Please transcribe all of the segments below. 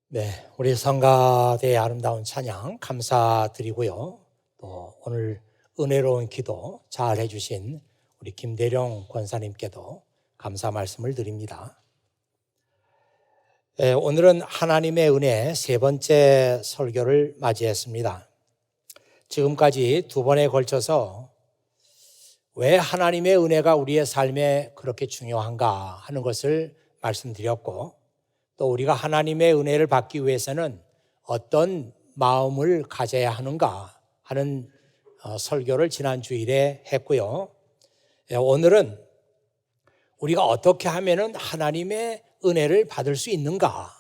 네, 우리 성가대의 아름다운 찬양 감사드리고요. 또 오늘 은혜로운 기도 잘 해주신 우리 김대령 권사님께도 감사 말씀을 드립니다. 네, 오늘은 하나님의 은혜 세 번째 설교를 맞이했습니다. 지금까지 두 번에 걸쳐서 왜 하나님의 은혜가 우리의 삶에 그렇게 중요한가 하는 것을 말씀드렸고, 또 우리가 하나님의 은혜를 받기 위해서는 어떤 마음을 가져야 하는가 하는 설교를 지난 주일에 했고요. 오늘은 우리가 어떻게 하면은 하나님의 은혜를 받을 수 있는가,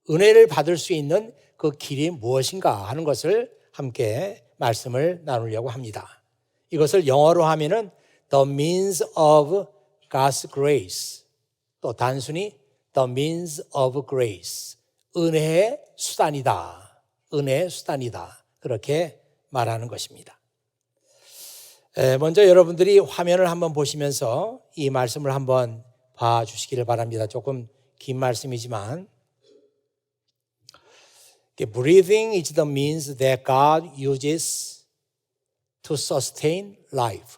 은혜를 받을 수 있는 그 길이 무엇인가 하는 것을 함께 말씀을 나누려고 합니다. 이것을 영어로 하면은 the means of God's grace, 또 단순히 the means of grace, 은혜의 수단이다, 은혜의 수단이다, 그렇게 말하는 것입니다. 먼저 여러분들이 화면을 한번 보시면서 이 말씀을 한번 봐주시기를 바랍니다. 조금 긴 말씀이지만, Breathing is the means that God uses to sustain life.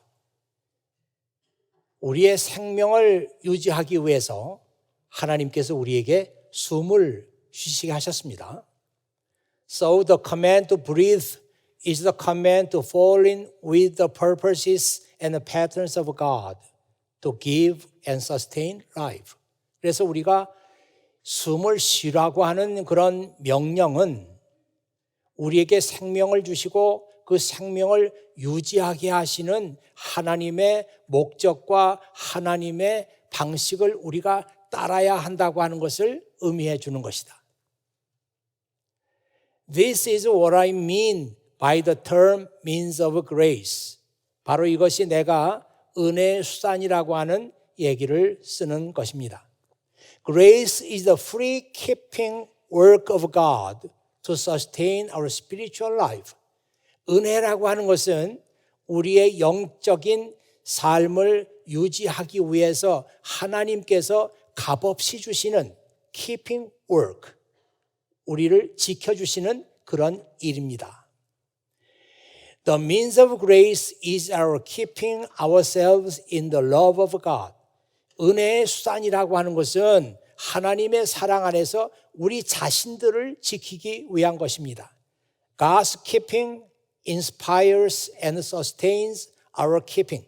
우리의 생명을 유지하기 위해서 하나님께서 우리에게 숨을 쉬시게 하셨습니다. So the command to breathe is the command to fall in with the purposes and the patterns of God to give and sustain life. 그래서 우리가 숨을 쉬라고 하는 그런 명령은 우리에게 생명을 주시고 그 생명을 유지하게 하시는 하나님의 목적과 하나님의 방식을 우리가 따라야 한다고 하는 것을 의미해 주는 것이다. This is what I mean by the term means of grace. 바로 이것이 내가 은혜의 수단이라고 하는 얘기를 쓰는 것입니다. Grace is the free keeping work of God to sustain our spiritual life. 은혜라고 하는 것은 우리의 영적인 삶을 유지하기 위해서 하나님께서 값없이 주시는 keeping work, 우리를 지켜주시는 그런 일입니다. The means of grace is our keeping ourselves in the love of God. 은혜의 수단이라고 하는 것은 하나님의 사랑 안에서 우리 자신들을 지키기 위한 것입니다. God's keeping inspires and sustains our keeping.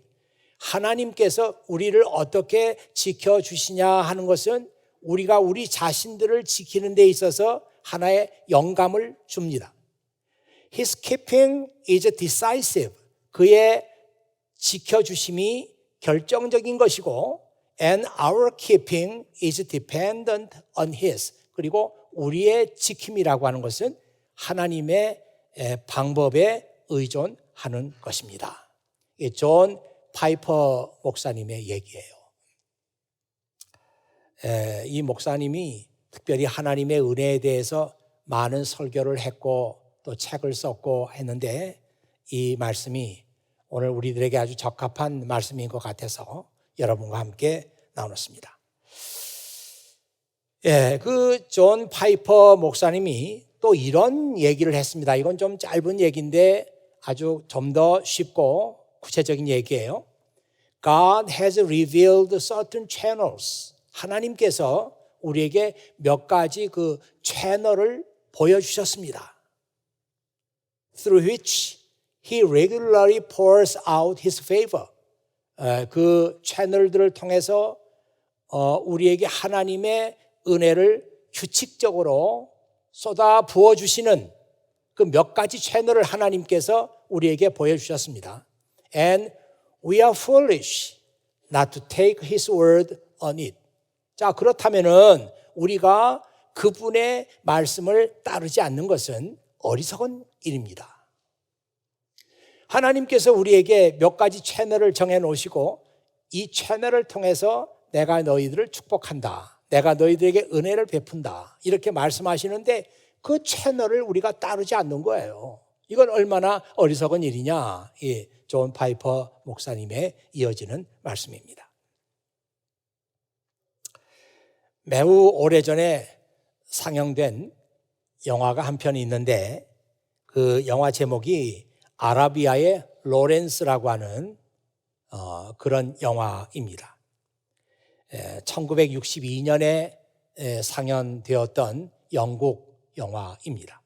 하나님께서 우리를 어떻게 지켜주시냐 하는 것은 우리가 우리 자신들을 지키는 데 있어서 하나의 영감을 줍니다. His keeping is decisive. 그의 지켜주심이 결정적인 것이고, and our keeping is dependent on His. 그리고 우리의 지킴이라고 하는 것은 하나님의 방법에 의존하는 것입니다. 존 파이퍼 목사님의 얘기예요. 이 목사님이 특별히 하나님의 은혜에 대해서 많은 설교를 했고 또 책을 썼고 했는데, 이 말씀이 오늘 우리들에게 아주 적합한 말씀인 것 같아서 여러분과 함께 나눴습니다. 그 존 파이퍼 목사님이 또 이런 얘기를 했습니다. 이건 좀 짧은 얘기인데 아주 좀 더 쉽고 구체적인 얘기예요. God has revealed certain channels. 하나님께서 우리에게 몇 가지 그 채널을 보여주셨습니다. Through which He regularly pours out His favor. 그 채널들을 통해서 우리에게 하나님의 은혜를 규칙적으로 쏟아 부어주시는 그 몇 가지 채널을 하나님께서 우리에게 보여주셨습니다. And we are foolish not to take His word on it. 자, 그렇다면은 우리가 그분의 말씀을 따르지 않는 것은 어리석은 일입니다. 하나님께서 우리에게 몇 가지 채널을 정해 놓으시고, 이 채널을 통해서 내가 너희들을 축복한다, 내가 너희들에게 은혜를 베푼다, 이렇게 말씀하시는데 그 채널을 우리가 따르지 않는 거예요. 이건 얼마나 어리석은 일이냐. 이 존 파이퍼 목사님의 이어지는 말씀입니다. 매우 오래전에 상영된 영화가 한 편이 있는데 그 영화 제목이 아라비아의 로렌스라고 하는 그런 영화입니다. 1962년에 상연되었던 영국 영화입니다.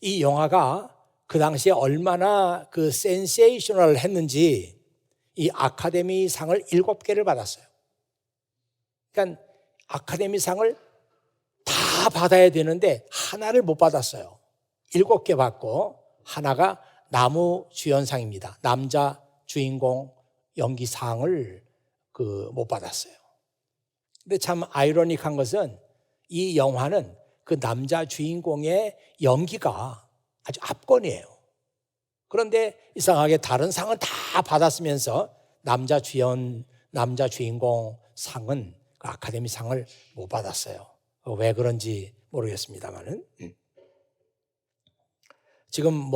이 영화가 그 당시에 얼마나 그 센세이셔널 했는지 이 아카데미 상을 7개를 받았어요. 그러니까 아카데미 상을 다 받아야 되는데 하나를 못 받았어요. 7개 받고 하나가 나무주연상입니다. 남자 주인공 연기상을 못 받았어요. 근데 참 아이러닉한 것은 이 영화는 그 남자 주인공의 연기가 아주 압권이에요. 그런데 이상하게 다른 상은 다 받았으면서 남자 주인공 상은 그 아카데미 상을 못 받았어요. 왜 그런지 모르겠습니다만은. 지금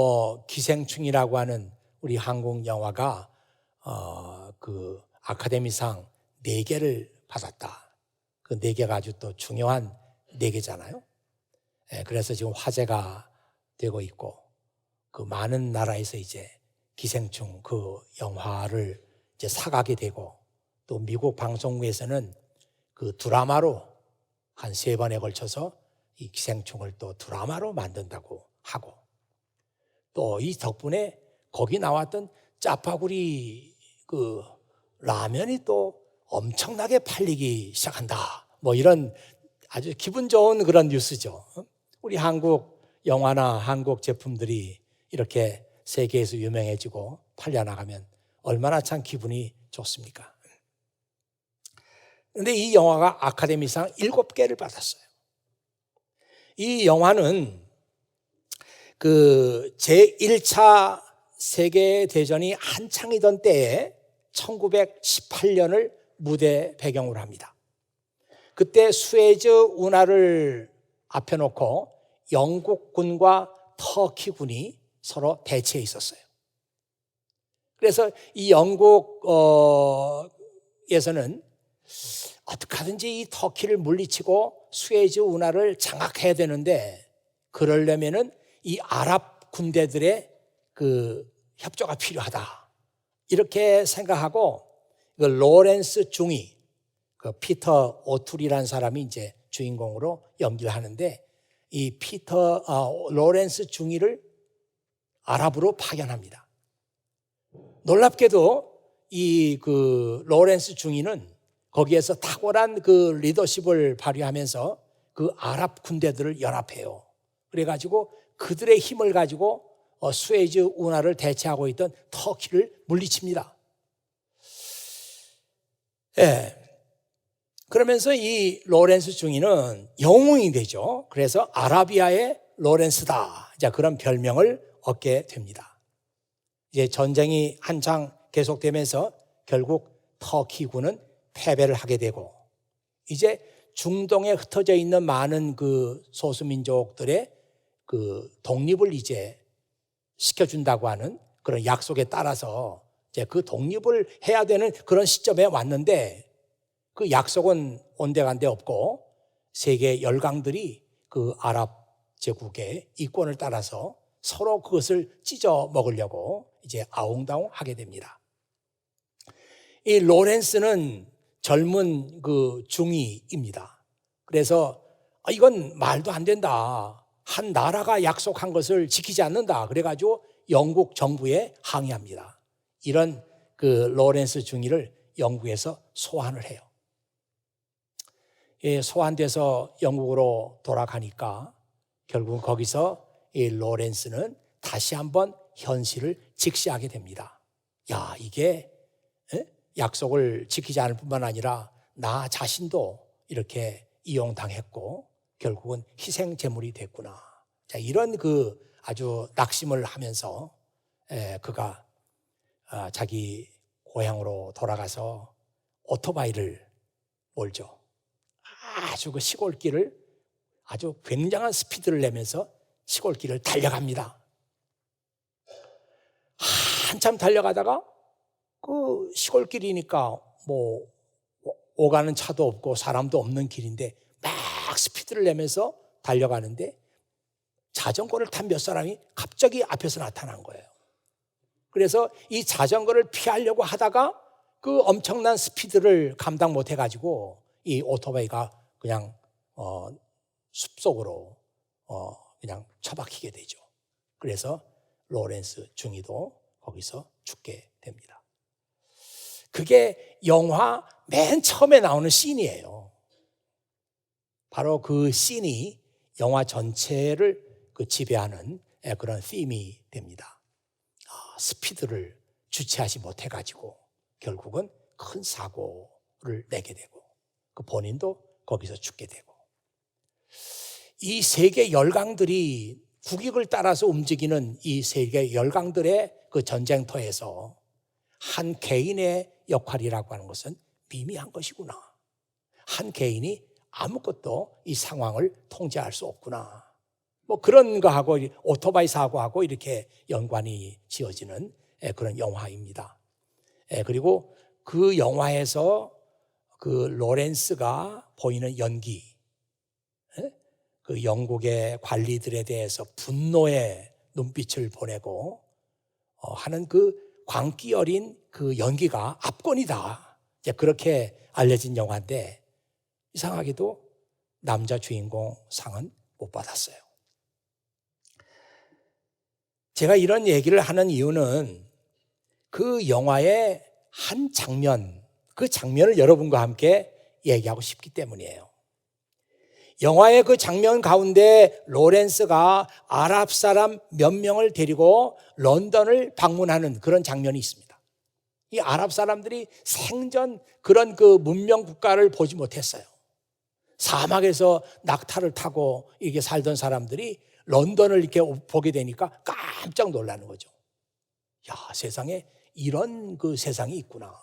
기생충이라고 하는 우리 한국 영화가 그 아카데미상 4개를 받았다. 그 4개가 아주 또 중요한 4개잖아요. 그래서 지금 화제가 되고 있고 그 많은 나라에서 이제 기생충 그 영화를 이제 사가게 되고 또 미국 방송국에서는 그 드라마로 한 3번에 걸쳐서 이 기생충을 또 드라마로 만든다고 하고 또 이 덕분에 거기 나왔던 짜파구리 그 라면이 또 엄청나게 팔리기 시작한다. 이런 아주 기분 좋은 그런 뉴스죠. 우리 한국 영화나 한국 제품들이 이렇게 세계에서 유명해지고 팔려나가면 얼마나 참 기분이 좋습니까? 그런데 이 영화가 아카데미상 7개를 받았어요. 이 영화는 그 제1차 세계대전이 한창이던 때에 1918년을 무대 배경으로 합니다. 그때 수에즈 운하를 앞에 놓고 영국군과 터키군이 서로 대치해 있었어요. 그래서 이 영국에서는 어떻게 하든지 이 터키를 물리치고 수에즈 운하를 장악해야 되는데 그러려면은 이 아랍 군대들의 그 협조가 필요하다. 이렇게 생각하고 그 로렌스 중위, 그 피터 오툴이라는 사람이 이제 주인공으로 연기를 하는데 이 로렌스 중위를 아랍으로 파견합니다. 놀랍게도 이 그 로렌스 중위는 거기에서 탁월한 그 리더십을 발휘하면서 그 아랍 군대들을 연합해요. 그래가지고 그들의 힘을 가지고 수에즈 운하를 대체하고 있던 터키를 물리칩니다. 그러면서 이 로렌스 중위는 영웅이 되죠. 그래서 아라비아의 로렌스다. 그런 별명을 얻게 됩니다. 이제 전쟁이 한창 계속되면서 결국 터키군은 패배를 하게 되고 이제 중동에 흩어져 있는 많은 그 소수민족들의 그 독립을 이제 시켜준다고 하는 그런 약속에 따라서 이제 그 독립을 해야 되는 그런 시점에 왔는데 그 약속은 온데간데 없고 세계 열강들이 그 아랍 제국의 이권을 따라서 서로 그것을 찢어 먹으려고 이제 아웅다웅 하게 됩니다. 이 로렌스는 젊은 그 중위입니다. 그래서 이건 말도 안 된다. 한 나라가 약속한 것을 지키지 않는다. 그래가지고 영국 정부에 항의합니다. 이런 그 로렌스 중위를 영국에서 소환을 해요. 소환돼서 영국으로 돌아가니까 결국 거기서 이 로렌스는 다시 한번 현실을 직시하게 됩니다. 야, 이게 약속을 지키지 않을 뿐만 아니라 나 자신도 이렇게 이용당했고 결국은 희생 제물이 됐구나. 자, 이런 그 아주 낙심을 하면서 그가 자기 고향으로 돌아가서 오토바이를 몰죠. 아주 그 시골길을 아주 굉장한 스피드를 내면서 시골길을 달려갑니다. 한참 달려가다가 그 시골길이니까 오가는 차도 없고 사람도 없는 길인데 막 막 스피드를 내면서 달려가는데 자전거를 탄 몇 사람이 갑자기 앞에서 나타난 거예요. 그래서 이 자전거를 피하려고 하다가 그 엄청난 스피드를 감당 못 해가지고 이 오토바이가 그냥 숲속으로 그냥 처박히게 되죠. 그래서 로렌스 중위도 거기서 죽게 됩니다. 그게 영화 맨 처음에 나오는 씬이에요. 바로 그 씬이 영화 전체를 지배하는 그런 팀이 됩니다. 스피드를 주체하지 못해가지고 결국은 큰 사고를 내게 되고 그 본인도 거기서 죽게 되고, 이 세계 열강들이 국익을 따라서 움직이는 이 세계 열강들의 그 전쟁터에서 한 개인의 역할이라고 하는 것은 미미한 것이구나. 한 개인이 아무것도 이 상황을 통제할 수 없구나. 뭐 그런 거하고 오토바이 사고하고 이렇게 연관이 지어지는 그런 영화입니다. 그리고 그 영화에서 그 로렌스가 보이는 연기, 그 영국의 관리들에 대해서 분노의 눈빛을 보내고 하는 그 광기 어린 그 연기가 압권이다. 이제 그렇게 알려진 영화인데 이상하게도 남자 주인공 상은 못 받았어요. 제가 이런 얘기를 하는 이유는 그 영화의 한 장면, 그 장면을 여러분과 함께 얘기하고 싶기 때문이에요. 영화의 그 장면 가운데 로렌스가 아랍 사람 몇 명을 데리고 런던을 방문하는 그런 장면이 있습니다. 이 아랍 사람들이 생전 그런 그 문명 국가를 보지 못했어요. 사막에서 낙타를 타고 이게 살던 사람들이 런던을 이렇게 보게 되니까 깜짝 놀라는 거죠. 야, 세상에 이런 그 세상이 있구나.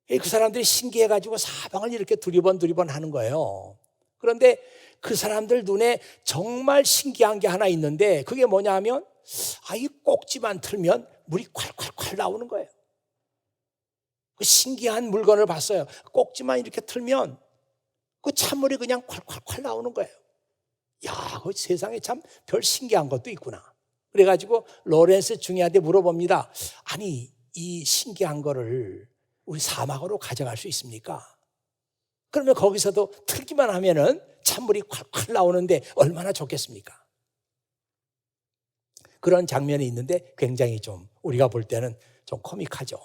그 사람들이 신기해가지고 사방을 이렇게 두리번 하는 거예요. 그런데 그 사람들 눈에 정말 신기한 게 하나 있는데 그게 뭐냐 하면 이 꼭지만 틀면 물이 콸콸콸 나오는 거예요. 그 신기한 물건을 봤어요. 꼭지만 이렇게 틀면 그 찬물이 그냥 콸콸콸 나오는 거예요. 야, 그 세상에 참 별 신기한 것도 있구나. 그래가지고 로렌스 중위한테 물어봅니다. 아니, 이 신기한 거를 우리 사막으로 가져갈 수 있습니까? 그러면 거기서도 틀기만 하면은 찬물이 콸콸 나오는데 얼마나 좋겠습니까? 그런 장면이 있는데 굉장히 좀 우리가 볼 때는 좀 코믹하죠.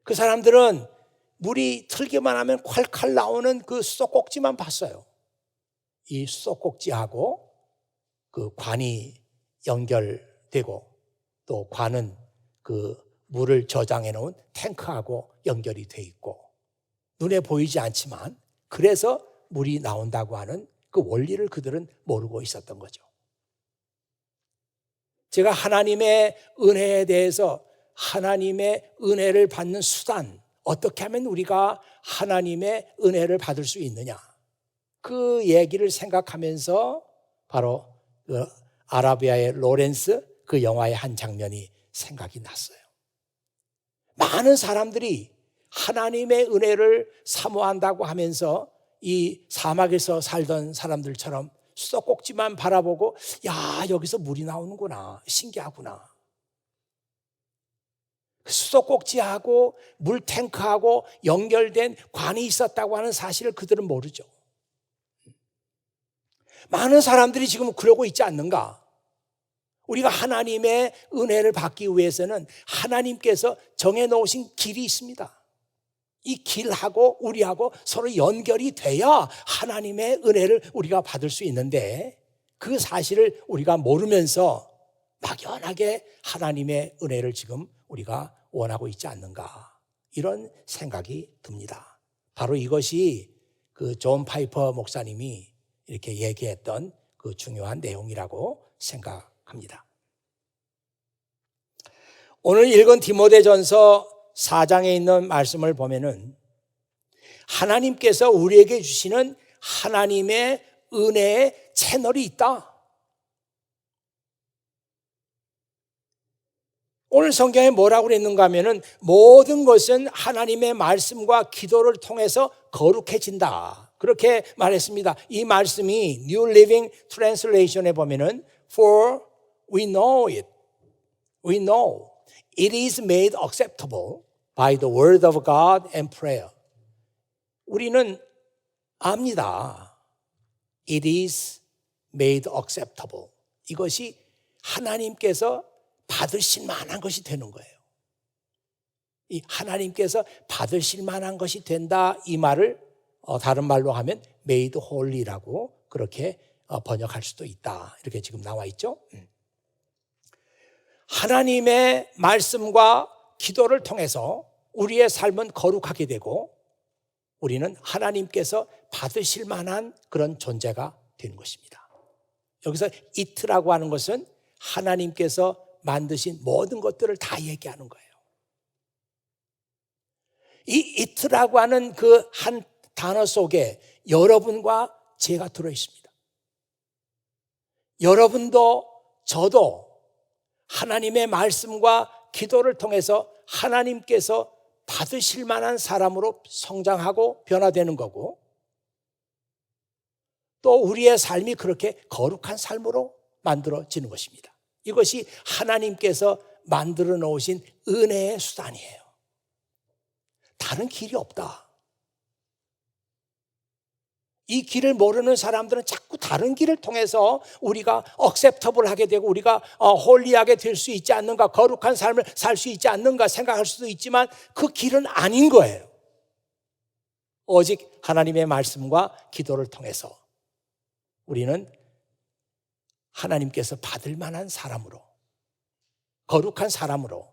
그 사람들은 물이 틀기만 하면 콸콸 나오는 그 수도꼭지만 봤어요. 이 수도꼭지하고 그 관이 연결되고 또 관은 그 물을 저장해 놓은 탱크하고 연결이 돼 있고 눈에 보이지 않지만 그래서 물이 나온다고 하는 그 원리를 그들은 모르고 있었던 거죠. 제가 하나님의 은혜에 대해서 하나님의 은혜를 받는 수단, 어떻게 하면 우리가 하나님의 은혜를 받을 수 있느냐, 그 얘기를 생각하면서 바로 그 아라비아의 로렌스 그 영화의 한 장면이 생각이 났어요. 많은 사람들이 하나님의 은혜를 사모한다고 하면서 이 사막에서 살던 사람들처럼 수도꼭지만 바라보고 야, 여기서 물이 나오는구나, 신기하구나. 수도꼭지하고 물탱크하고 연결된 관이 있었다고 하는 사실을 그들은 모르죠. 많은 사람들이 지금 그러고 있지 않는가? 우리가 하나님의 은혜를 받기 위해서는 하나님께서 정해놓으신 길이 있습니다. 이 길하고 우리하고 서로 연결이 돼야 하나님의 은혜를 우리가 받을 수 있는데 그 사실을 우리가 모르면서 막연하게 하나님의 은혜를 지금 우리가 원하고 있지 않는가, 이런 생각이 듭니다. 바로 이것이 그 존 파이퍼 목사님이 이렇게 얘기했던 그 중요한 내용이라고 생각합니다. 오늘 읽은 디모데전서 4장에 있는 말씀을 보면은 하나님께서 우리에게 주시는 하나님의 은혜의 채널이 있다. 오늘 성경에 뭐라고 그랬는가 하면은 모든 것은 하나님의 말씀과 기도를 통해서 거룩해진다. 그렇게 말했습니다. 이 말씀이 New Living Translation에 보면은 For we know it. We know it is made acceptable by the word of God and prayer. 우리는 압니다. It is made acceptable. 이것이 하나님께서 받으실 만한 것이 되는 거예요. 이 하나님께서 받으실 만한 것이 된다, 이 말을 다른 말로 하면 made holy라고 그렇게 번역할 수도 있다. 이렇게 지금 나와 있죠. 하나님의 말씀과 기도를 통해서 우리의 삶은 거룩하게 되고 우리는 하나님께서 받으실 만한 그런 존재가 되는 것입니다. 여기서 it라고 하는 것은 하나님께서 만드신 모든 것들을 다 얘기하는 거예요. 이 it라고 하는 그 한 단어 속에 여러분과 제가 들어있습니다. 여러분도 저도 하나님의 말씀과 기도를 통해서 하나님께서 받으실 만한 사람으로 성장하고 변화되는 거고 또 우리의 삶이 그렇게 거룩한 삶으로 만들어지는 것입니다. 이것이 하나님께서 만들어 놓으신 은혜의 수단이에요. 다른 길이 없다. 이 길을 모르는 사람들은 자꾸 다른 길을 통해서 우리가 acceptable 하게 되고 우리가 홀리하게 될 수 있지 않는가, 거룩한 삶을 살 수 있지 않는가 생각할 수도 있지만 그 길은 아닌 거예요. 오직 하나님의 말씀과 기도를 통해서 우리는 하나님께서 받을 만한 사람으로, 거룩한 사람으로,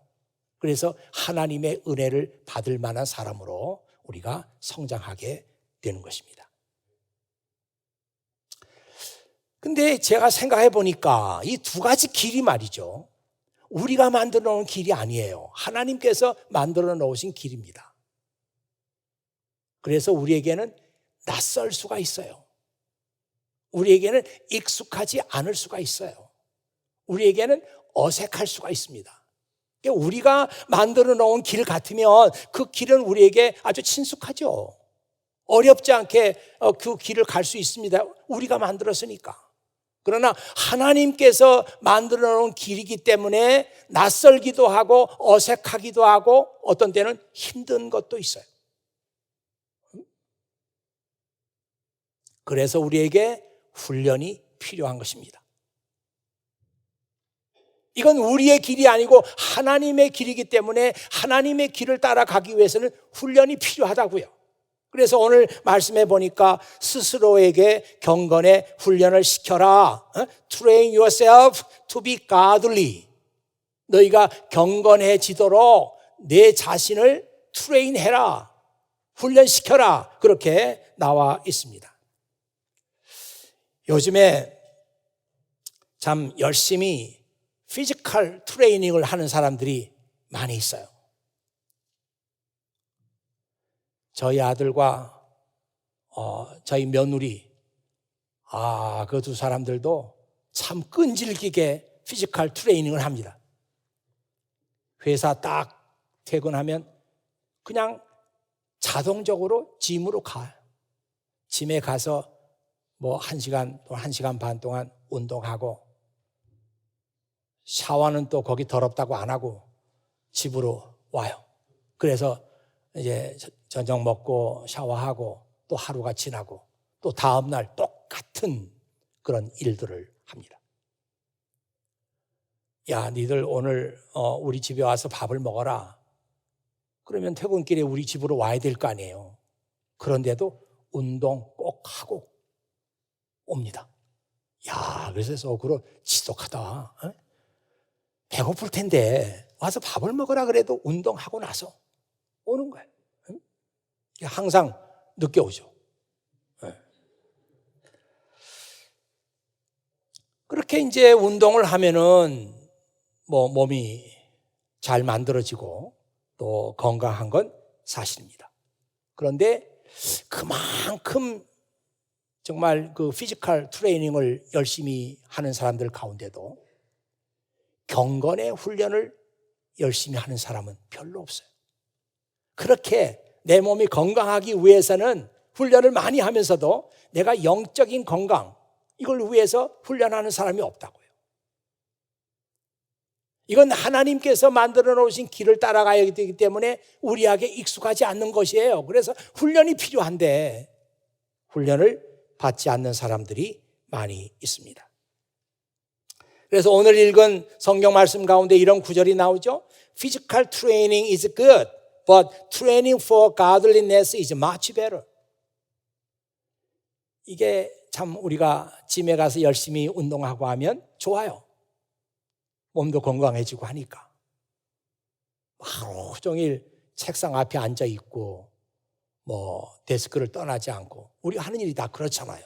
그래서 하나님의 은혜를 받을 만한 사람으로 우리가 성장하게 되는 것입니다. 근데 제가 생각해 보니까 이 두 가지 길이 말이죠, 우리가 만들어 놓은 길이 아니에요. 하나님께서 만들어 놓으신 길입니다. 그래서 우리에게는 낯설 수가 있어요. 우리에게는 익숙하지 않을 수가 있어요. 우리에게는 어색할 수가 있습니다. 우리가 만들어 놓은 길 같으면 그 길은 우리에게 아주 친숙하죠. 어렵지 않게 그 길을 갈 수 있습니다. 우리가 만들었으니까. 그러나 하나님께서 만들어 놓은 길이기 때문에 낯설기도 하고 어색하기도 하고 어떤 때는 힘든 것도 있어요. 그래서 우리에게 훈련이 필요한 것입니다. 이건 우리의 길이 아니고 하나님의 길이기 때문에 하나님의 길을 따라가기 위해서는 훈련이 필요하다고요. 그래서 오늘 말씀해 보니까 스스로에게 경건의 훈련을 시켜라. Train yourself to be godly. 너희가 경건해지도록 내 자신을 트레인해라. 훈련시켜라. 그렇게 나와 있습니다. 요즘에 참 열심히 피지컬 트레이닝을 하는 사람들이 많이 있어요. 저희 아들과 저희 며느리, 그 두 사람들도 참 끈질기게 피지컬 트레이닝을 합니다. 회사 딱 퇴근하면 그냥 자동적으로 짐으로 가요. 짐에 가서 뭐 1시간 또 1시간 반 동안 운동하고 샤워는 또 거기 더럽다고 안 하고 집으로 와요. 그래서 이제 저녁 먹고 샤워하고 또 하루가 지나고 또 다음날 똑같은 그런 일들을 합니다. 야, 니들 오늘 우리 집에 와서 밥을 먹어라. 그러면 퇴근길에 우리 집으로 와야 될 거 아니에요. 그런데도 운동 꼭 하고 옵니다. 야, 그래서 속으로 지독하다. 배고플 텐데 와서 밥을 먹으라 그래도 운동하고 나서 오는 거예요. 항상 늦게 오죠. 그렇게 이제 운동을 하면은 뭐 몸이 잘 만들어지고 또 건강한 건 사실입니다. 그런데 그만큼 정말 그 피지컬 트레이닝을 열심히 하는 사람들 가운데도 경건의 훈련을 열심히 하는 사람은 별로 없어요. 그렇게 내 몸이 건강하기 위해서는 훈련을 많이 하면서도 내가 영적인 건강, 이걸 위해서 훈련하는 사람이 없다고요. 이건 하나님께서 만들어 놓으신 길을 따라가야 되기 때문에 우리에게 익숙하지 않는 것이에요. 그래서 훈련이 필요한데 훈련을 받지 않는 사람들이 많이 있습니다. 그래서 오늘 읽은 성경 말씀 가운데 이런 구절이 나오죠. Physical training is good, but training for godliness is much better. 이게 참 우리가 짐에 가서 열심히 운동하고 하면 좋아요. 몸도 건강해지고 하니까. 하루 종일 책상 앞에 앉아 있고 데스크를 떠나지 않고 우리가 하는 일이 다 그렇잖아요.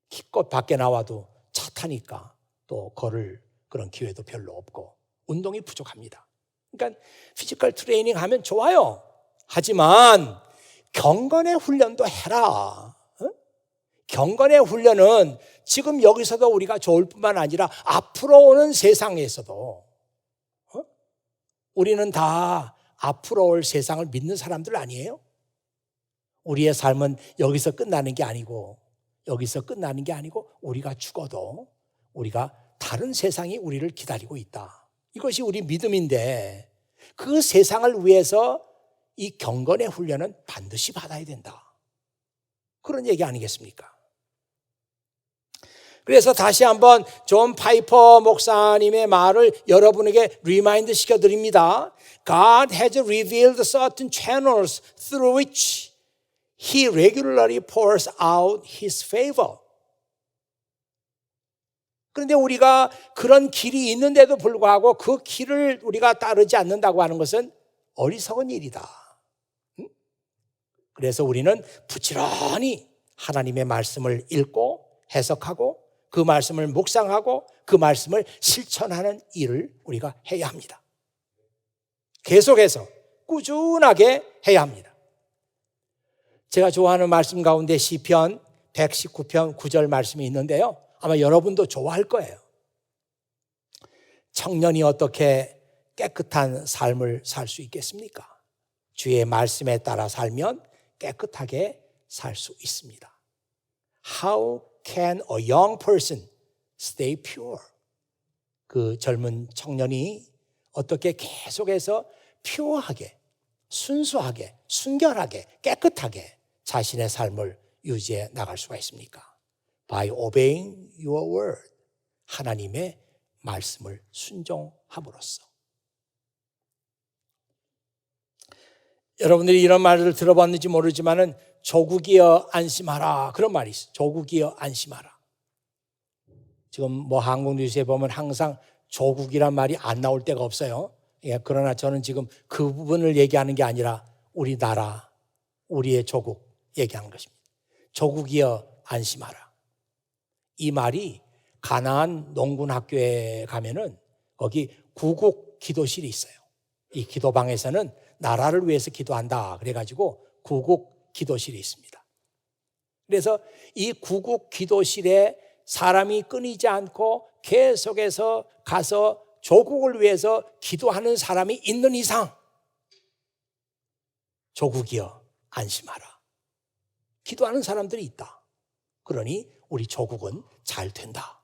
기껏 밖에 나와도 차 타니까 또 걸을 그런 기회도 별로 없고 운동이 부족합니다. 그러니까 피지컬 트레이닝 하면 좋아요. 하지만 경건의 훈련도 해라. 경건의 훈련은 지금 여기서도 우리가 좋을 뿐만 아니라 앞으로 오는 세상에서도 우리는 다 앞으로 올 세상을 믿는 사람들 아니에요? 우리의 삶은 여기서 끝나는 게 아니고 우리가 죽어도 우리가 다른 세상이 우리를 기다리고 있다. 이것이 우리 믿음인데 그 세상을 위해서 이 경건의 훈련은 반드시 받아야 된다. 그런 얘기 아니겠습니까? 그래서 다시 한번 존 파이퍼 목사님의 말을 여러분에게 리마인드 시켜드립니다. God has revealed certain channels through which He regularly pours out His favor. 그런데 우리가 그런 길이 있는데도 불구하고 그 길을 우리가 따르지 않는다고 하는 것은 어리석은 일이다. 그래서 우리는 부지런히 하나님의 말씀을 읽고 해석하고 그 말씀을 묵상하고 그 말씀을 실천하는 일을 우리가 해야 합니다. 계속해서 꾸준하게 해야 합니다. 제가 좋아하는 말씀 가운데 시편 119편 9절 말씀이 있는데요. 아마 여러분도 좋아할 거예요. 청년이 어떻게 깨끗한 삶을 살 수 있겠습니까? 주의 말씀에 따라 살면 깨끗하게 살 수 있습니다. How can a young person stay pure? 그 젊은 청년이 어떻게 계속해서 퓨어하게, 순수하게, 순결하게, 깨끗하게 자신의 삶을 유지해 나갈 수가 있습니까? By obeying your word. 하나님의 말씀을 순종함으로써. 여러분들이 이런 말을 들어봤는지 모르지만은 조국이여 안심하라. 그런 말이 있어요. 조국이여 안심하라. 지금 한국 뉴스에 보면 항상 조국이란 말이 안 나올 때가 없어요. 그러나 저는 지금 그 부분을 얘기하는 게 아니라 우리나라, 우리의 조국 얘기하는 것입니다. 조국이여 안심하라. 이 말이 가나안 농군 학교에 가면은 거기 구국 기도실이 있어요. 이 기도방에서는 나라를 위해서 기도한다. 그래가지고 구국 기도실이 있습니다. 그래서 이 구국 기도실에 사람이 끊이지 않고 계속해서 가서 조국을 위해서 기도하는 사람이 있는 이상 조국이여 안심하라. 기도하는 사람들이 있다. 그러니 우리 조국은 잘 된다.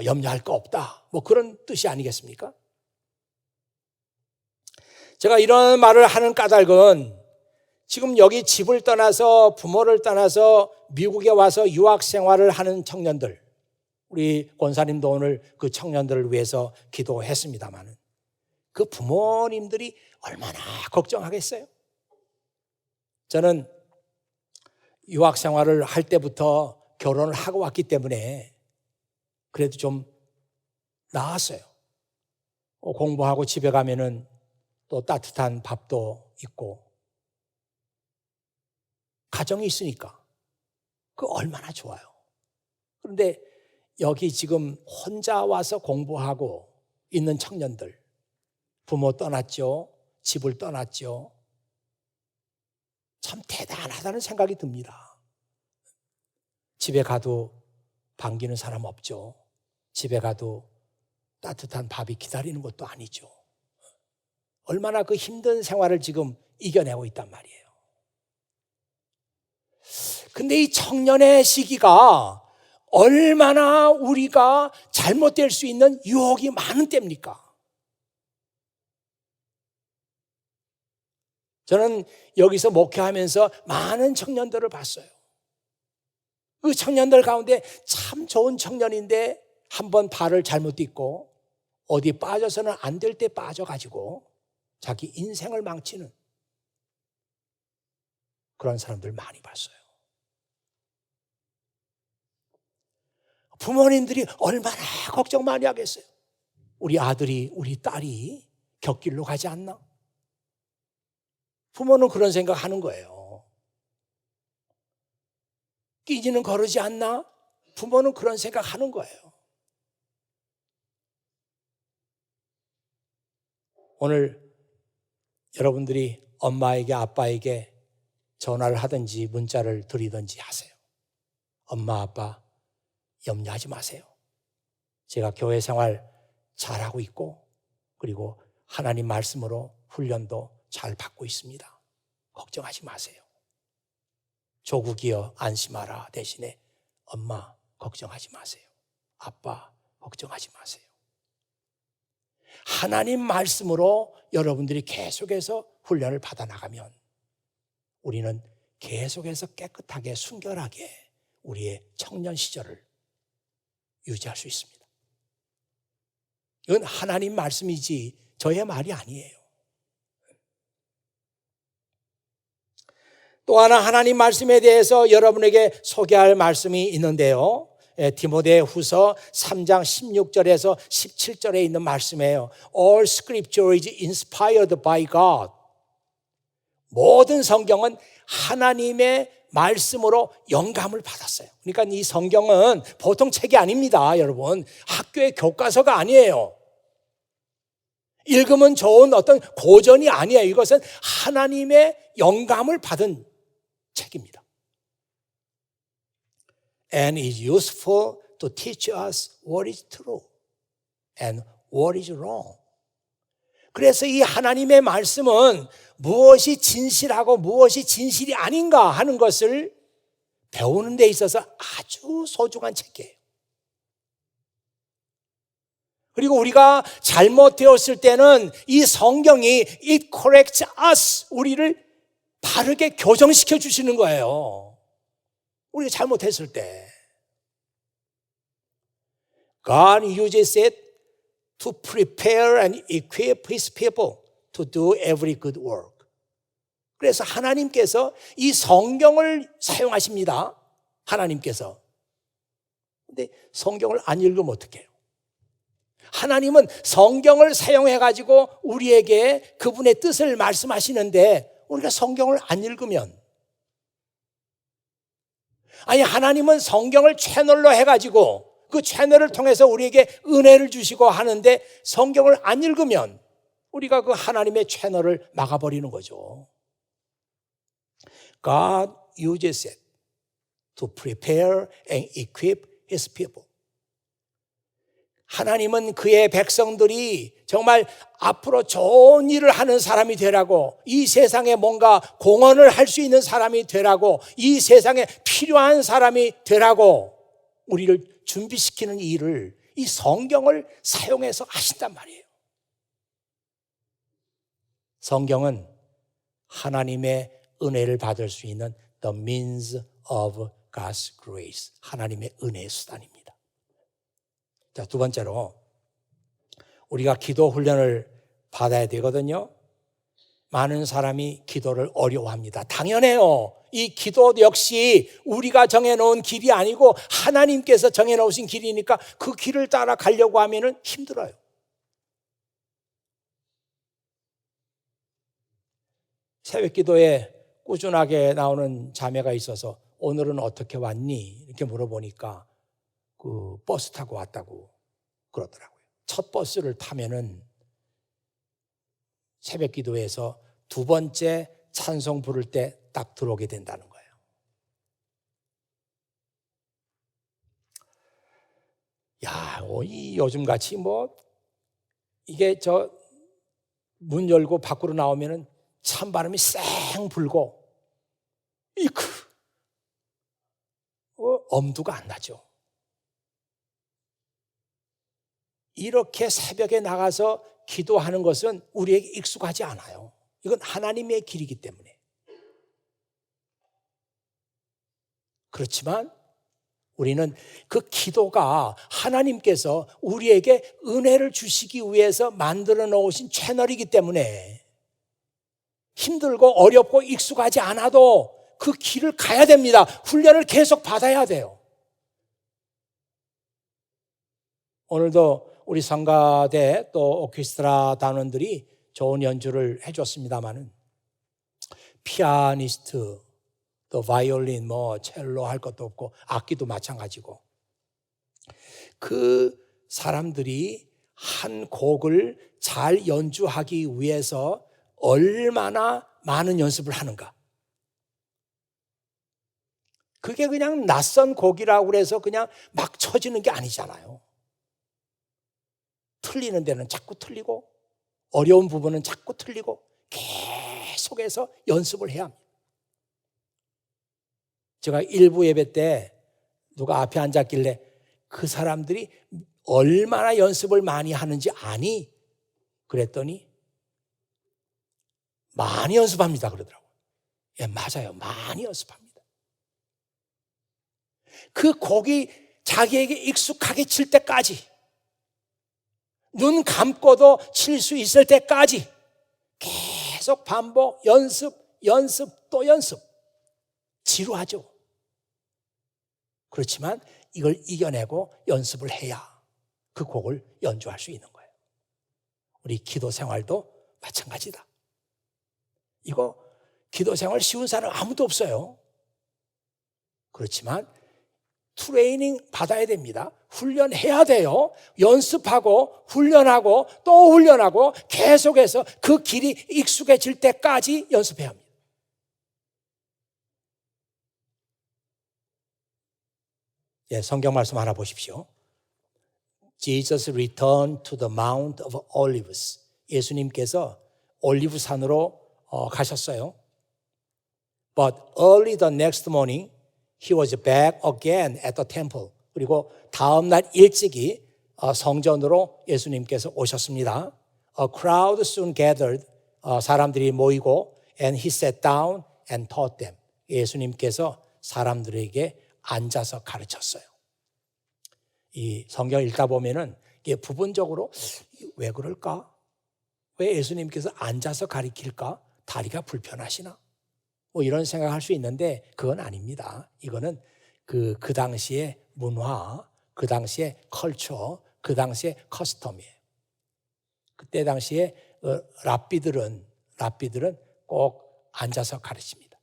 염려할 거 없다. 그런 뜻이 아니겠습니까? 제가 이런 말을 하는 까닭은 지금 여기 집을 떠나서 부모를 떠나서 미국에 와서 유학 생활을 하는 청년들, 우리 권사님도 오늘 그 청년들을 위해서 기도했습니다만 그 부모님들이 얼마나 걱정하겠어요? 저는 유학 생활을 할 때부터 결혼을 하고 왔기 때문에 그래도 좀 나았어요. 공부하고 집에 가면은 또 따뜻한 밥도 있고 가정이 있으니까 그 얼마나 좋아요. 그런데 여기 지금 혼자 와서 공부하고 있는 청년들, 부모 떠났죠. 집을 떠났죠. 참 대단하다는 생각이 듭니다. 집에 가도 반기는 사람 없죠. 집에 가도 따뜻한 밥이 기다리는 것도 아니죠. 얼마나 그 힘든 생활을 지금 이겨내고 있단 말이에요. 근데 이 청년의 시기가 얼마나 우리가 잘못될 수 있는 유혹이 많은 때입니까? 저는 여기서 목회하면서 많은 청년들을 봤어요. 그 청년들 가운데 참 좋은 청년인데 한번 발을 잘못 딛고 어디 빠져서는 안 될 때 빠져가지고 자기 인생을 망치는 그런 사람들 많이 봤어요. 부모님들이 얼마나 걱정 많이 하겠어요. 우리 아들이, 우리 딸이 곁길로 가지 않나? 부모는 그런 생각하는 거예요. 끼지는 거르지 않나? 부모는 그런 생각하는 거예요. 오늘 여러분들이 엄마에게 아빠에게 전화를 하든지 문자를 드리든지 하세요. 엄마 아빠 염려하지 마세요. 제가 교회 생활 잘하고 있고 그리고 하나님 말씀으로 훈련도 잘 받고 있습니다. 걱정하지 마세요. 조국이여 안심하라 대신에 엄마 걱정하지 마세요. 아빠 걱정하지 마세요. 하나님 말씀으로 여러분들이 계속해서 훈련을 받아나가면 우리는 계속해서 깨끗하게 순결하게 우리의 청년 시절을 유지할 수 있습니다. 이건 하나님 말씀이지 저의 말이 아니에요. 또 하나 하나님 말씀에 대해서 여러분에게 소개할 말씀이 있는데요. 디모데후서 3장 16절에서 17절에 있는 말씀이에요. All scripture is inspired by God. 모든 성경은 하나님의 말씀으로 영감을 받았어요. 그러니까 이 성경은 보통 책이 아닙니다, 여러분. 학교의 교과서가 아니에요. 읽으면 좋은 어떤 고전이 아니에요. 이것은 하나님의 영감을 받은 책입니다. And is useful to teach us what is true and what is wrong. 그래서 이 하나님의 말씀은 무엇이 진실하고 무엇이 진실이 아닌가 하는 것을 배우는 데 있어서 아주 소중한 책이에요. 그리고 우리가 잘못되었을 때는 이 성경이 it corrects us, 우리를 바르게 교정시켜 주시는 거예요. 우리가 잘못했을 때. God uses it to prepare and equip His people to do every good work. 그래서 하나님께서 이 성경을 사용하십니다. 하나님께서. 근데 성경을 안 읽으면 어떡해요? 하나님은 성경을 사용해가지고 우리에게 그분의 뜻을 말씀하시는데 우리가 성경을 안 읽으면, 아니 하나님은 성경을 채널로 해가지고 그 채널을 통해서 우리에게 은혜를 주시고 하는데 성경을 안 읽으면 우리가 그 하나님의 채널을 막아버리는 거죠. God uses it to prepare and equip His people. 하나님은 그의 백성들이 정말 앞으로 좋은 일을 하는 사람이 되라고, 이 세상에 뭔가 공헌을 할 수 있는 사람이 되라고, 이 세상에 필요한 사람이 되라고 우리를 준비시키는 일을 이 성경을 사용해서 하신단 말이에요. 성경은 하나님의 은혜를 받을 수 있는 the means of God's grace, 하나님의 은혜의 수단입니다. 자, 두 번째로 우리가 기도 훈련을 받아야 되거든요. 많은 사람이 기도를 어려워합니다. 당연해요. 이 기도 역시 우리가 정해놓은 길이 아니고 하나님께서 정해놓으신 길이니까 그 길을 따라 가려고 하면 힘들어요. 새벽 기도에 꾸준하게 나오는 자매가 있어서 오늘은 어떻게 왔니? 이렇게 물어보니까 그 버스 타고 왔다고 그러더라고요. 첫 버스를 타면은 새벽 기도에서 두 번째 찬송 부를 때 딱 들어오게 된다는 거예요. 야, 이 요즘 같이 이게 문 열고 밖으로 나오면은 찬바람이 쌩 불고 엄두가 안 나죠. 이렇게 새벽에 나가서 기도하는 것은 우리에게 익숙하지 않아요. 이건 하나님의 길이기 때문에. 그렇지만 우리는 그 기도가 하나님께서 우리에게 은혜를 주시기 위해서 만들어 놓으신 채널이기 때문에 힘들고 어렵고 익숙하지 않아도 그 길을 가야 됩니다. 훈련을 계속 받아야 돼요. 오늘도 우리 성가대 또 오케스트라 단원들이 좋은 연주를 해줬습니다마는 피아니스트, 또 바이올린, 첼로 할 것도 없고 악기도 마찬가지고 그 사람들이 한 곡을 잘 연주하기 위해서 얼마나 많은 연습을 하는가. 그게 그냥 낯선 곡이라고 해서 그냥 막 쳐지는 게 아니잖아요. 틀리는 데는 자꾸 틀리고 어려운 부분은 자꾸 틀리고 계속해서 연습을 해야 합니다. 제가 일부 예배 때 누가 앞에 앉았길래 그 사람들이 얼마나 연습을 많이 하는지 아니? 그랬더니 많이 연습합니다 그러더라고요. 예, 맞아요. 많이 연습합니다. 그 곡이 자기에게 익숙하게 칠 때까지, 눈 감고도 칠 수 있을 때까지 계속 반복, 연습, 또 연습. 지루하죠. 그렇지만 이걸 이겨내고 연습을 해야 그 곡을 연주할 수 있는 거예요. 우리 기도 생활도 마찬가지다. 이거 기도 생활 쉬운 사람 아무도 없어요. 그렇지만 트레이닝 받아야 됩니다. 훈련해야 돼요. 연습하고 훈련하고 또 훈련하고 계속해서 그 길이 익숙해질 때까지 연습해야 합니다. 예, 성경 말씀 하나 보십시오. Jesus returned to the Mount of Olives. 예수님께서 올리브산으로 가셨어요. But early the next morning, he was back again at the temple. 그리고 다음 날 일찍이 성전으로 예수님께서 오셨습니다. A crowd soon gathered. 사람들이 모이고 and he sat down and taught them. 예수님께서 사람들에게 앉아서 가르쳤어요. 이 성경을 읽다 보면은 이게 부분적으로 왜 그럴까? 왜 예수님께서 앉아서 가르칠까? 다리가 불편하시나? 이런 생각할 수 있는데 그건 아닙니다. 이거는 그 당시의 문화, 그 당시의 컬처, 그 당시의 커스텀이에요. 그때 당시에 랍비들은 꼭 앉아서 가르칩니다.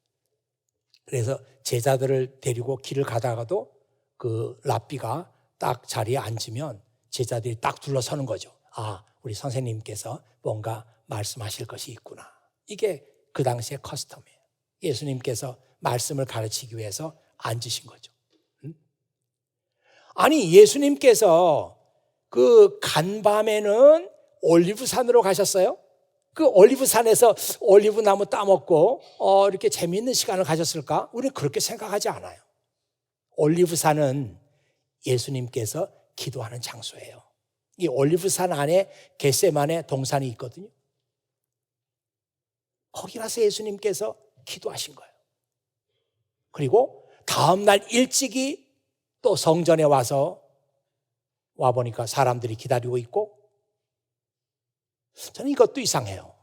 그래서 제자들을 데리고 길을 가다가도 그 랍비가 딱 자리에 앉으면 제자들이 딱 둘러서는 거죠. 아, 우리 선생님께서 뭔가 말씀하실 것이 있구나. 이게 그 당시의 커스텀이에요. 예수님께서 말씀을 가르치기 위해서 앉으신 거죠. 아니, 예수님께서 그 간밤에는 올리브산으로 가셨어요. 그 올리브산에서 올리브 나무 따먹고 이렇게 재미있는 시간을 가졌을까? 우리는 그렇게 생각하지 않아요. 올리브산은 예수님께서 기도하는 장소예요. 이 올리브산 안에 겟세마네 동산이 있거든요. 거기 가서 예수님께서 기도하신 거예요. 그리고 다음 날 일찍이 또 성전에 와 보니까 사람들이 기다리고 있고, 저는 이것도 이상해요.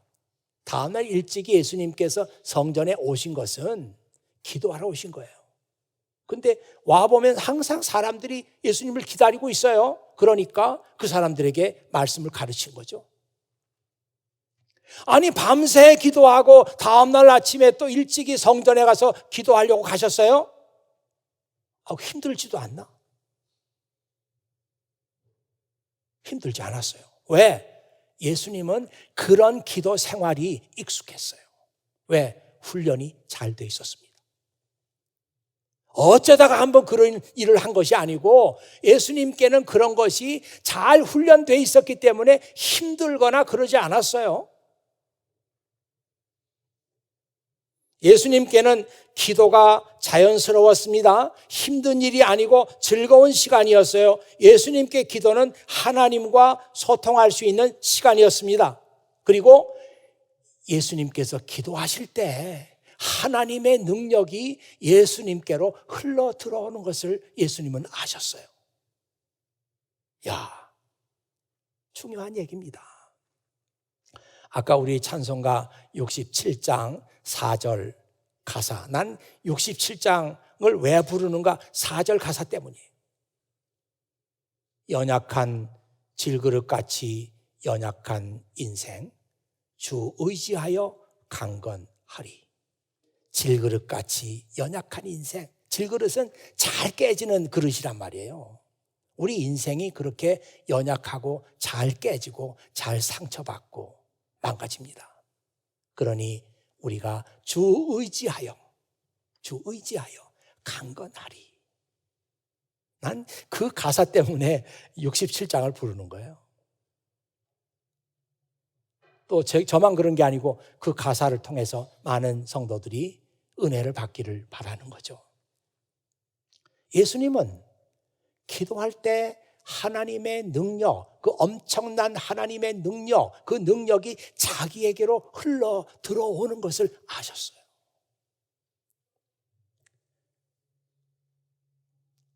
다음 날 일찍이 예수님께서 성전에 오신 것은 기도하러 오신 거예요. 근데 와보면 항상 사람들이 예수님을 기다리고 있어요. 그러니까 그 사람들에게 말씀을 가르친 거죠. 아니, 밤새 기도하고 다음날 아침에 또 일찍이 성전에 가서 기도하려고 가셨어요? 힘들지도 않나? 힘들지 않았어요. 왜? 예수님은 그런 기도 생활이 익숙했어요. 왜? 훈련이 잘 돼 있었습니다. 어쩌다가 한번 그런 일을 한 것이 아니고 예수님께는 그런 것이 잘 훈련돼 있었기 때문에 힘들거나 그러지 않았어요. 예수님께는 기도가 자연스러웠습니다. 힘든 일이 아니고 즐거운 시간이었어요. 예수님께 기도는 하나님과 소통할 수 있는 시간이었습니다. 그리고 예수님께서 기도하실 때 하나님의 능력이 예수님께로 흘러 들어오는 것을 예수님은 아셨어요. 야, 중요한 얘기입니다. 아까 우리 찬송가 67장 4절 가사, 난 67장을 왜 부르는가? 4절 가사 때문이에요. 연약한 질그릇같이 연약한 인생, 주 의지하여 강건하리. 질그릇같이 연약한 인생, 질그릇은 잘 깨지는 그릇이란 말이에요. 우리 인생이 그렇게 연약하고 잘 깨지고 잘 상처받고 망가집니다. 그러니 우리가 주 의지하여 강건하리. 난 그 가사 때문에 67장을 부르는 거예요. 또 저만 그런 게 아니고 그 가사를 통해서 많은 성도들이 은혜를 받기를 바라는 거죠. 예수님은 기도할 때 하나님의 능력, 그 엄청난 하나님의 능력, 그 능력이 자기에게로 흘러 들어오는 것을 아셨어요.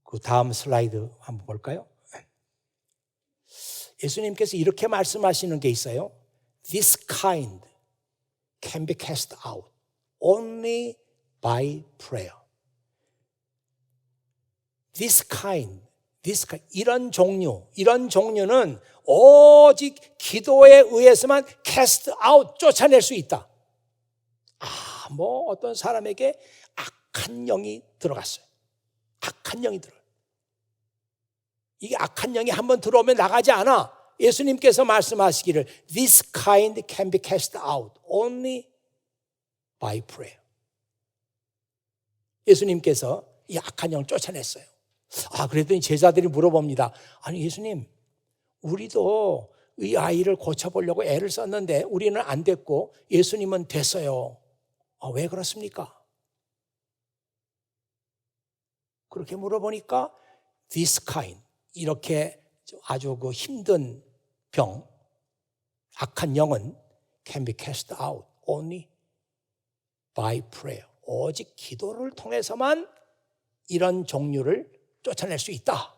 그 다음 슬라이드 한번 볼까요? 예수님께서 이렇게 말씀하시는 게 있어요. This kind can be cast out only by prayer. This kind, 이런 종류는 오직 기도에 의해서만 cast out, 쫓아낼 수 있다. 어떤 사람에게 악한 영이 들어갔어요. 악한 영이 들어요. 이게 악한 영이 한번 들어오면 나가지 않아. 예수님께서 말씀하시기를 This kind can be cast out only by prayer. 예수님께서 이 악한 영을 쫓아냈어요. 그랬더니 제자들이 물어봅니다. 아니 예수님, 우리도 이 아이를 고쳐보려고 애를 썼는데 우리는 안 됐고 예수님은 됐어요. 왜 그렇습니까? 그렇게 물어보니까 this kind, 이렇게 아주 그 힘든 병, 악한 영은 can be cast out only by prayer. 오직 기도를 통해서만 이런 종류를 쫓아낼 수 있다.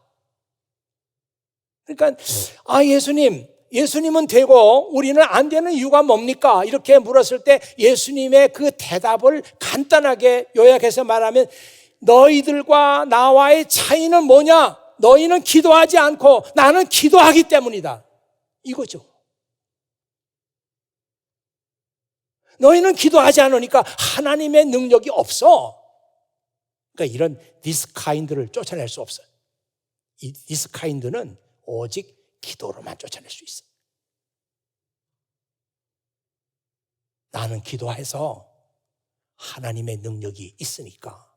그러니까 예수님은 되고 우리는 안 되는 이유가 뭡니까? 이렇게 물었을 때 예수님의 그 대답을 간단하게 요약해서 말하면 너희들과 나와의 차이는 뭐냐? 너희는 기도하지 않고 나는 기도하기 때문이다. 이거죠. 너희는 기도하지 않으니까 하나님의 능력이 없어. 그러니까 이런 this kind를 쫓아낼 수 없어요. 이 this kind는 오직 기도로만 쫓아낼 수 있어. 나는 기도해서 하나님의 능력이 있으니까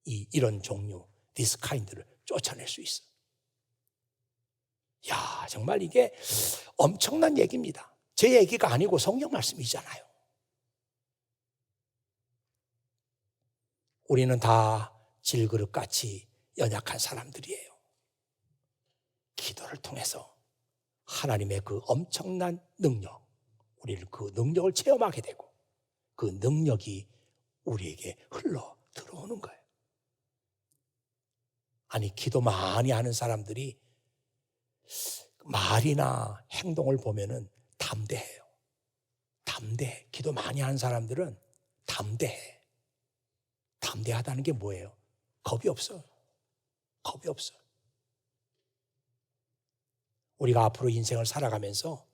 이런 종류 this kind를 쫓아낼 수 있어. 야, 정말 이게 엄청난 얘기입니다. 제 얘기가 아니고 성경 말씀이잖아요. 우리는 다 질그릇같이 연약한 사람들이에요. 기도를 통해서 하나님의 그 엄청난 능력, 우리는 그 능력을 체험하게 되고 그 능력이 우리에게 흘러 들어오는 거예요. 아니, 기도 많이 하는 사람들이 말이나 행동을 보면은 담대해요. 담대해. 기도 많이 하는 사람들은 담대해. 담대하다는 게 뭐예요? 겁이 없어요. 겁이 없어요. 우리가 앞으로 인생을 살아가면서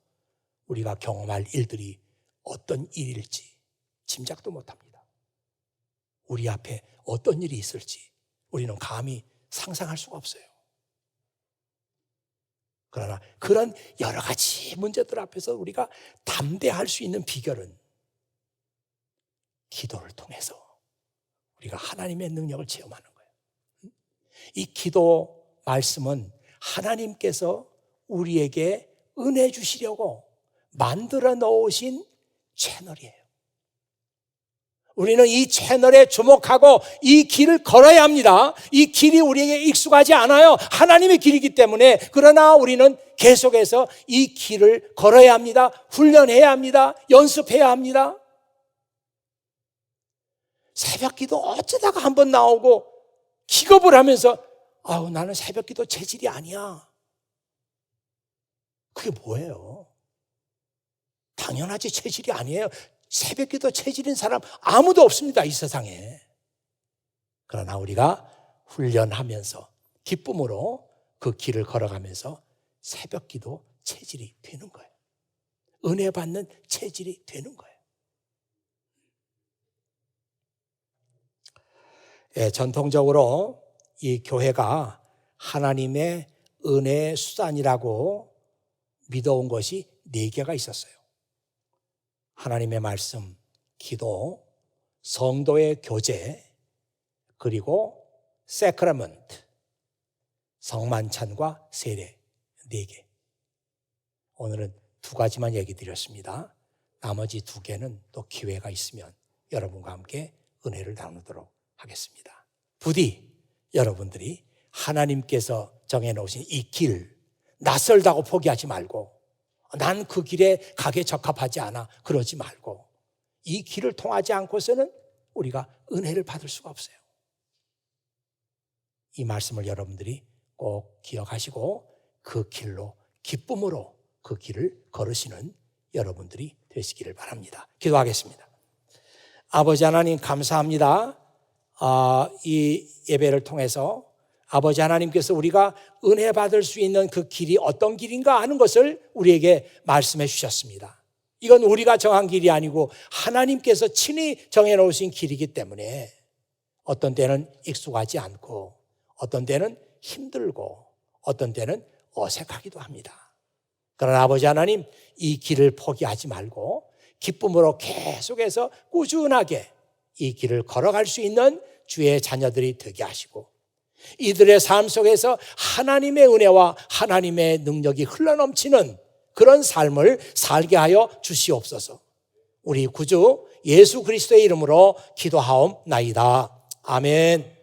우리가 경험할 일들이 어떤 일일지 짐작도 못합니다. 우리 앞에 어떤 일이 있을지 우리는 감히 상상할 수가 없어요. 그러나 그런 여러 가지 문제들 앞에서 우리가 담대할 수 있는 비결은 기도를 통해서 우리가 하나님의 능력을 체험하는 거예요. 이 기도 말씀은 하나님께서 우리에게 은혜 주시려고 만들어 놓으신 채널이에요. 우리는 이 채널에 주목하고 이 길을 걸어야 합니다. 이 길이 우리에게 익숙하지 않아요. 하나님의 길이기 때문에. 그러나 우리는 계속해서 이 길을 걸어야 합니다. 훈련해야 합니다. 연습해야 합니다. 새벽기도 어쩌다가 한번 나오고 기겁을 하면서 나는 새벽기도 체질이 아니야. 그게 뭐예요? 당연하지 체질이 아니에요. 새벽기도 체질인 사람 아무도 없습니다, 이 세상에. 그러나 우리가 훈련하면서 기쁨으로 그 길을 걸어가면서 새벽기도 체질이 되는 거예요. 은혜 받는 체질이 되는 거예요. 전통적으로 이 교회가 하나님의 은혜의 수단이라고 믿어온 것이 4개가 있었어요. 하나님의 말씀, 기도, 성도의 교제, 그리고 세크라멘트, 성만찬과 세례 4개. 오늘은 2가지만 얘기 드렸습니다. 나머지 2개는 또 기회가 있으면 여러분과 함께 은혜를 나누도록 하겠습니다. 부디 여러분들이 하나님께서 정해놓으신 이 길, 낯설다고 포기하지 말고 난 그 길에 가게 적합하지 않아 그러지 말고 이 길을 통하지 않고서는 우리가 은혜를 받을 수가 없어요. 이 말씀을 여러분들이 꼭 기억하시고 그 길로 기쁨으로 그 길을 걸으시는 여러분들이 되시기를 바랍니다. 기도하겠습니다. 아버지 하나님 감사합니다. 이 예배를 통해서 아버지 하나님께서 우리가 은혜 받을 수 있는 그 길이 어떤 길인가 하는 것을 우리에게 말씀해 주셨습니다. 이건 우리가 정한 길이 아니고 하나님께서 친히 정해놓으신 길이기 때문에 어떤 때는 익숙하지 않고 어떤 때는 힘들고 어떤 때는 어색하기도 합니다. 그러나 아버지 하나님 이 길을 포기하지 말고 기쁨으로 계속해서 꾸준하게 이 길을 걸어갈 수 있는 주의 자녀들이 되게 하시고 이들의 삶 속에서 하나님의 은혜와 하나님의 능력이 흘러넘치는 그런 삶을 살게 하여 주시옵소서. 우리 구주 예수 그리스도의 이름으로 기도하옵나이다. 아멘.